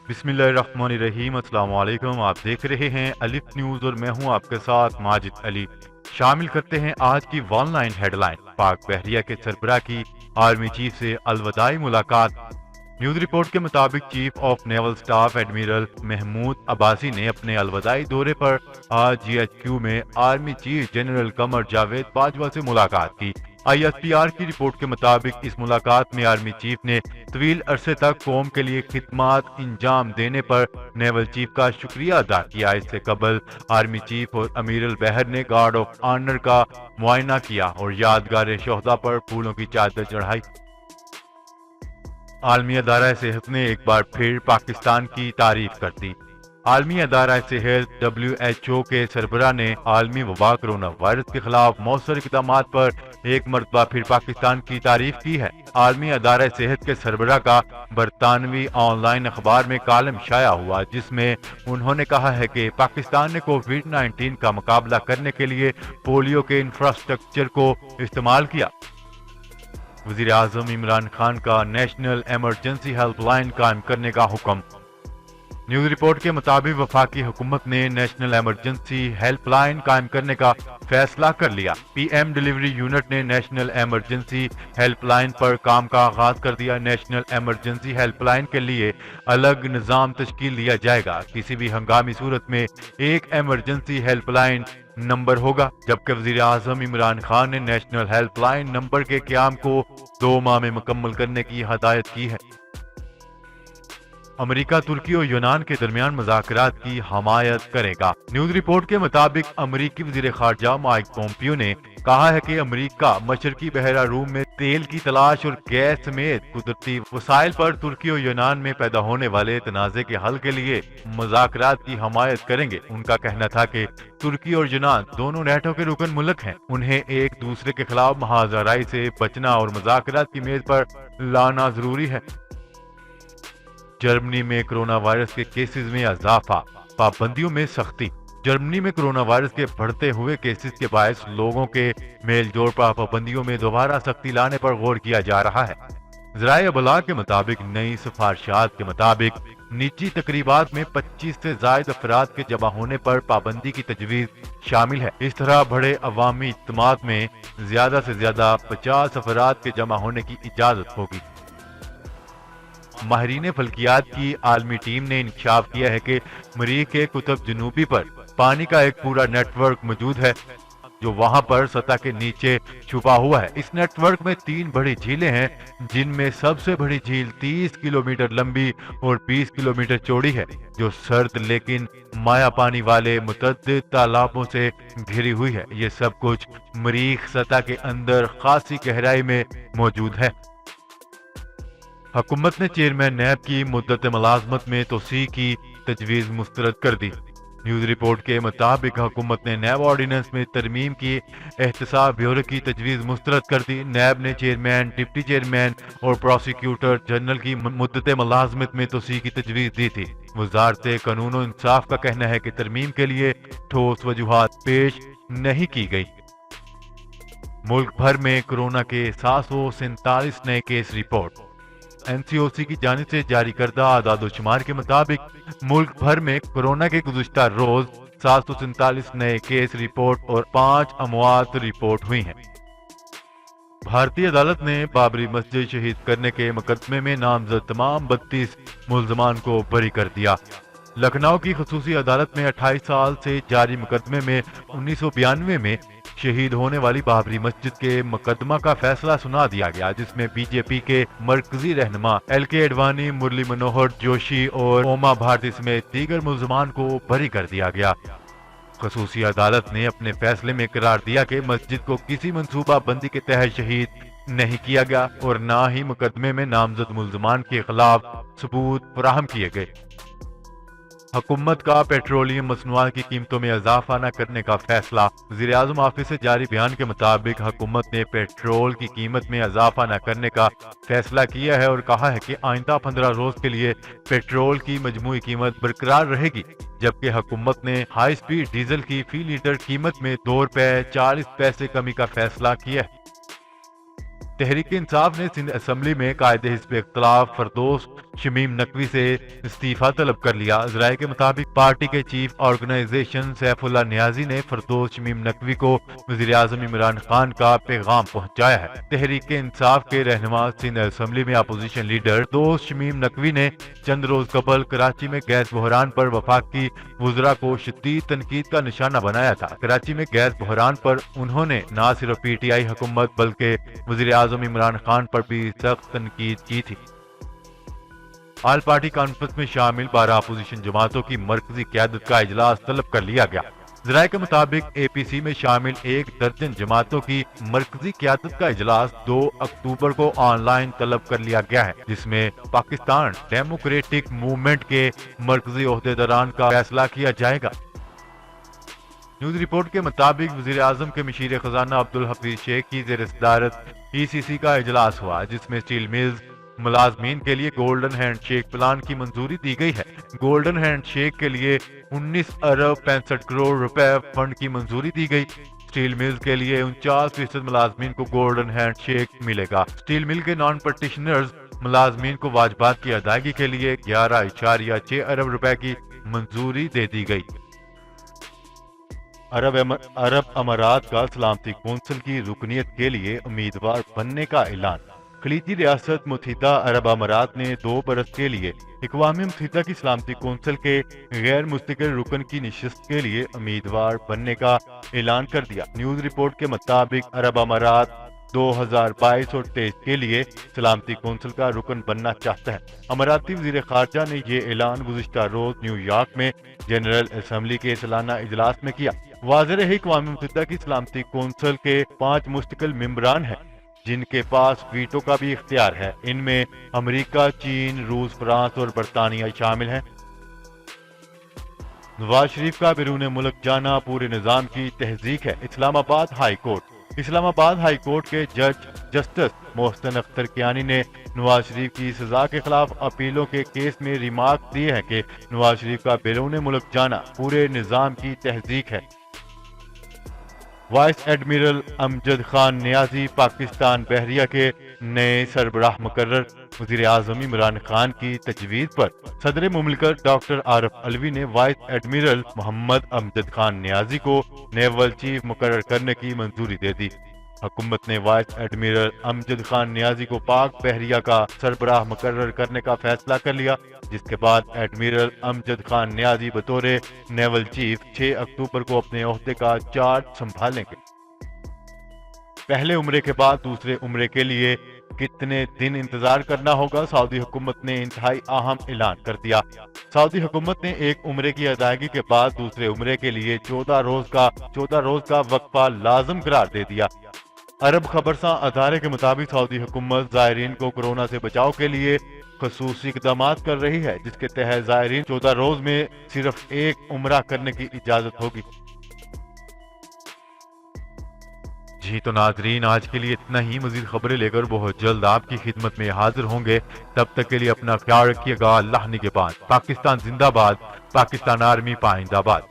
بسم اللہ الرحمن الرحیم۔ السلام علیکم، آپ دیکھ رہے ہیں الف نیوز اور میں ہوں آپ کے ساتھ ماجد علی۔ شامل کرتے ہیں آج کی ون لائن ہیڈ لائن۔ پاک بحریہ کے سربراہ کی آرمی چیف سے الوداعی ملاقات۔ نیوز رپورٹ کے مطابق chief of naval staff admiral Mahmood Abbasi نے اپنے الوداعی دورے پر آج جی ایچ کیو میں army chief general Qamar Javed Bajwa سے ملاقات کی۔ آئی ایس پی آر کی رپورٹ کے مطابق اس ملاقات میں آرمی چیف نے طویل عرصے تک قوم کے لیے خدمات انجام دینے پر نیول چیف کا شکریہ ادا کیا۔ اس سے قبل آرمی چیف اور امیر البحر نے گارڈ آف آنر کا معائنہ کیا اور یادگار شہداء پر پھولوں کی چادر چڑھائی۔ عالمی ادارہ صحت نے ایک بار پھر پاکستان کی تعریف کر دی۔ عالمی ادارہ صحت WHO کے سربراہ نے عالمی وبا کرونا وائرس کے خلاف مؤثر اقدامات پر ایک مرتبہ پھر پاکستان کی تعریف کی ہے۔ عالمی ادارہ صحت کے سربراہ کا برطانوی آن لائن اخبار میں کالم شائع ہوا، جس میں انہوں نے کہا ہے کہ پاکستان نے کووڈ-19 کا مقابلہ کرنے کے لیے پولیو کے انفراسٹرکچر کو استعمال کیا۔ وزیر اعظم عمران خان کا نیشنل ایمرجنسی ہیلپ لائن قائم کرنے کا حکم۔ نیوز رپورٹ کے مطابق وفاقی حکومت نے نیشنل ایمرجنسی ہیلپ لائن قائم کرنے کا فیصلہ کر لیا۔ پی ایم ڈیلیوری یونٹ نے نیشنل ایمرجنسی ہیلپ لائن پر کام کا آغاز کر دیا۔ نیشنل ایمرجنسی ہیلپ لائن کے لیے الگ نظام تشکیل دیا جائے گا۔ کسی بھی ہنگامی صورت میں ایک ایمرجنسی ہیلپ لائن نمبر ہوگا، جبکہ وزیر اعظم عمران خان نے نیشنل ہیلپ لائن نمبر کے قیام کو 2 ماہ میں مکمل کرنے کی ہدایت کی ہے۔ امریکہ ترکی اور یونان کے درمیان مذاکرات کی حمایت کرے گا۔ نیوز رپورٹ کے مطابق امریکی وزیر خارجہ مائک پومپیو نے کہا ہے کہ امریکہ مشرقی بحیرہ روم میں تیل کی تلاش اور گیس سمیت قدرتی وسائل پر ترکی اور یونان میں پیدا ہونے والے تنازع کے حل کے لیے مذاکرات کی حمایت کریں گے۔ ان کا کہنا تھا کہ ترکی اور یونان دونوں نیٹو کے رکن ملک ہیں، انہیں ایک دوسرے کے خلاف محاذ آرائی سے بچنا اور مذاکرات کی میز پر لانا ضروری ہے۔ جرمنی میں کرونا وائرس کے کیسز میں اضافہ، پابندیوں میں سختی۔ جرمنی میں کرونا وائرس کے بڑھتے ہوئے کیسز کے باعث لوگوں کے میل جوڑ پر پابندیوں میں دوبارہ سختی لانے پر غور کیا جا رہا ہے۔ ذرائع ابلاغ کے مطابق نئی سفارشات کے مطابق نجی تقریبات میں 25 سے زائد افراد کے جمع ہونے پر پابندی کی تجویز شامل ہے۔ اس طرح بڑے عوامی اجتماعات میں زیادہ سے زیادہ 50 افراد کے جمع ہونے کی اجازت ہوگی۔ ماہرین فلکیات کی عالمی ٹیم نے انکشاف کیا ہے کہ مریخ کے قطب جنوبی پر پانی کا ایک پورا نیٹ ورک موجود ہے جو وہاں پر سطح کے نیچے چھپا ہوا ہے۔ اس نیٹ ورک میں 3 بڑی جھیلیں ہیں، جن میں سب سے بڑی جھیل 30 کلومیٹر لمبی اور 20 کلومیٹر چوڑی ہے، جو سرد لیکن مائع پانی والے متعدد تالابوں سے گھری ہوئی ہے۔ یہ سب کچھ مریخ سطح کے اندر خاصی گہرائی میں موجود ہے۔ حکومت نے چیئرمین نیب کی مدت ملازمت میں توسیع کی تجویز مسترد کر دی۔ نیوز رپورٹ کے مطابق حکومت نے نیب آرڈیننس میں ترمیم کی احتساب بیورو کی تجویز مسترد کر دی۔ نیب نے چیئرمین، ڈپٹی چیئرمین اور پروسیکیوٹر جنرل کی مدت ملازمت میں توسیع کی تجویز دی تھی۔ وزارت قانون و انصاف کا کہنا ہے کہ ترمیم کے لیے ٹھوس وجوہات پیش نہیں کی گئی۔ ملک بھر میں کورونا کے 747 نئے کیس رپورٹ۔ NCOC کی جانب سے جاری کردہ اعداد و شمار کے مطابق ملک بھر میں کورونا کے گزشتہ روز 747 نئے کیس رپورٹ اور 5 اموات رپورٹ ہوئی ہیں۔ بھارتی عدالت نے بابری مسجد شہید کرنے کے مقدمے میں نامزد تمام 32 ملزمان کو بری کر دیا۔ لکھنؤ کی خصوصی عدالت میں 28 سال سے جاری مقدمے میں 1992 میں شہید ہونے والی بابری مسجد کے مقدمہ کا فیصلہ سنا دیا گیا، جس میں بی جے پی کے مرکزی رہنما LK اڈوانی، مرلی منوہر جوشی اور اوما بھارتی سمیت دیگر ملزمان کو بری کر دیا گیا۔ خصوصی عدالت نے اپنے فیصلے میں قرار دیا کہ مسجد کو کسی منصوبہ بندی کے تحت شہید نہیں کیا گیا اور نہ ہی مقدمے میں نامزد ملزمان کے خلاف ثبوت فراہم کیے گئے۔ حکومت کا پیٹرولیم مصنوعات کی قیمتوں میں اضافہ نہ کرنے کا فیصلہ۔ وزیر اعظم آفس سے جاری بیان کے مطابق حکومت نے پیٹرول کی قیمت میں اضافہ نہ کرنے کا فیصلہ کیا ہے اور کہا ہے کہ آئندہ 15 روز کے لیے پیٹرول کی مجموعی قیمت برقرار رہے گی، جبکہ حکومت نے ہائی سپیڈ ڈیزل کی فی لیٹر قیمت میں 2 روپے 40 پیسے کمی کا فیصلہ کیا ہے۔ تحریک انصاف نے سندھ اسمبلی میں قائد حزب اختلاف فردوس شمیم نقوی سے استعفیٰ طلب کر لیا۔ ذرائع کے مطابق پارٹی کے چیف آرگنائزیشن سیف اللہ نیازی نے فردوس شمیم نقوی کو وزیر اعظم عمران خان کا پیغام پہنچایا ہے۔ تحریک انصاف کے رہنما سندھ اسمبلی میں اپوزیشن لیڈر فردوس شمیم نقوی نے چند روز قبل کراچی میں گیس بحران پر وفاقی وزراء کو شدید تنقید کا نشانہ بنایا تھا۔ کراچی میں گیس بحران پر انہوں نے نہ صرف پی ٹی آئی حکومت بلکہ وزیر اعظم عمران خان پر بھی سخت تنقید کی تھی۔ آل پارٹی کانفرنس میں شامل 12 اپوزیشن جماعتوں کی مرکزی قیادت کا اجلاس طلب کر لیا گیا۔ ذرائع کے مطابق اے پی سی میں شامل 1 درجن جماعتوں کی مرکزی قیادت کا اجلاس 2 اکتوبر کو آن لائن طلب کر لیا گیا ہے، جس میں پاکستان ڈیموکریٹک موومنٹ کے مرکزی عہدیداران کا فیصلہ کیا جائے گا۔ نیوز رپورٹ کے مطابق وزیر اعظم کے مشیر خزانہ عبدالحفیظ شیخ کی زیر صدارت ای سی سی کا اجلاس ہوا، جس میں اسٹیل ملز ملازمین کے لیے گولڈن ہینڈ شیک پلان کی منظوری دی گئی ہے۔ گولڈن ہینڈ شیک کے لیے 19 ارب 65 کروڑ روپے فنڈ کی منظوری دی گئی۔ اسٹیل ملز کے لیے 49% ملازمین کو گولڈن ہینڈ شیک ملے گا۔ اسٹیل مل کے نان پرٹیشنرز ملازمین کو واجبات کی ادائیگی کے لیے 11.6 ارب روپے کی منظوری دے دی گئی۔ عرب امارات کا سلامتی کونسل کی رکنیت کے لیے امیدوار بننے کا اعلان۔ خلیجی ریاست متحدہ عرب امارات نے 2 برس کے لیے اقوام متحدہ کی سلامتی کونسل کے غیر مستقل رکن کی نشست کے لیے امیدوار بننے کا اعلان کر دیا۔ نیوز رپورٹ کے مطابق عرب امارات 2022 اور 23 کے لیے سلامتی کونسل کا رکن بننا چاہتا ہے۔ اماراتی وزیر خارجہ نے یہ اعلان گزشتہ روز نیو یارک میں جنرل اسمبلی کے سالانہ اجلاس میں کیا۔ واضح رہے اقوام متحدہ کی سلامتی کونسل کے 5 مستقل ممبران ہیں جن کے پاس ویٹو کا بھی اختیار ہے۔ ان میں امریکہ، چین، روس، فرانس اور برطانیہ شامل ہیں۔ نواز شریف کا بیرون ملک جانا پورے نظام کی تہذیب ہے۔ اسلام آباد ہائی کورٹ اسلام آباد ہائی کورٹ کے جج جسٹس محسن اختر کیانی نے نواز شریف کی سزا کے خلاف اپیلوں کے کیس میں ریمارک دیے ہیں کہ نواز شریف کا بیرون ملک جانا پورے نظام کی تہذیب ہے۔ وائس ایڈمرل امجد خان نیازی پاکستان بحریہ کے نئے سربراہ مقرر۔ وزیر اعظم عمران خان کی تجویز پر صدر مملکت ڈاکٹر عارف علوی نے وائس ایڈمرل محمد امجد خان نیازی کو نیول چیف مقرر کرنے کی منظوری دے دی۔ حکومت نے وائس ایڈمرل امجد خان نیازی کو پاک بحریہ کا سربراہ مقرر کرنے کا فیصلہ کر لیا، جس کے بعد ایڈمرل امجد خان نیازی بطور نیول چیف 6 اکتوبر کو اپنے عہدے کا چارج سنبھالیں گے۔ پہلے عمرے کے بعد دوسرے عمرے کے لیے کتنے دن انتظار کرنا ہوگا؟ سعودی حکومت نے انتہائی اہم اعلان کر دیا۔ سعودی حکومت نے ایک عمرے کی ادائیگی کے بعد دوسرے عمرے کے لیے 14 روز کا وقفہ لازم قرار دے دیا۔ عرب خبرساں ادارے کے مطابق سعودی حکومت زائرین کو کورونا سے بچاؤ کے لیے خصوصی اقدامات کر رہی ہے، جس کے تحت زائرین 14 روز میں صرف ایک عمرہ کرنے کی اجازت ہوگی۔ جی تو ناظرین، آج کے لیے اتنا ہی۔ مزید خبریں لے کر بہت جلد آپ کی خدمت میں حاضر ہوں گے۔ تب تک کے لیے اپنا خیال رکھیے گا۔ اللہ نگہبان۔ پاکستان زندہ باد، پاکستان آرمی پائندہ باد۔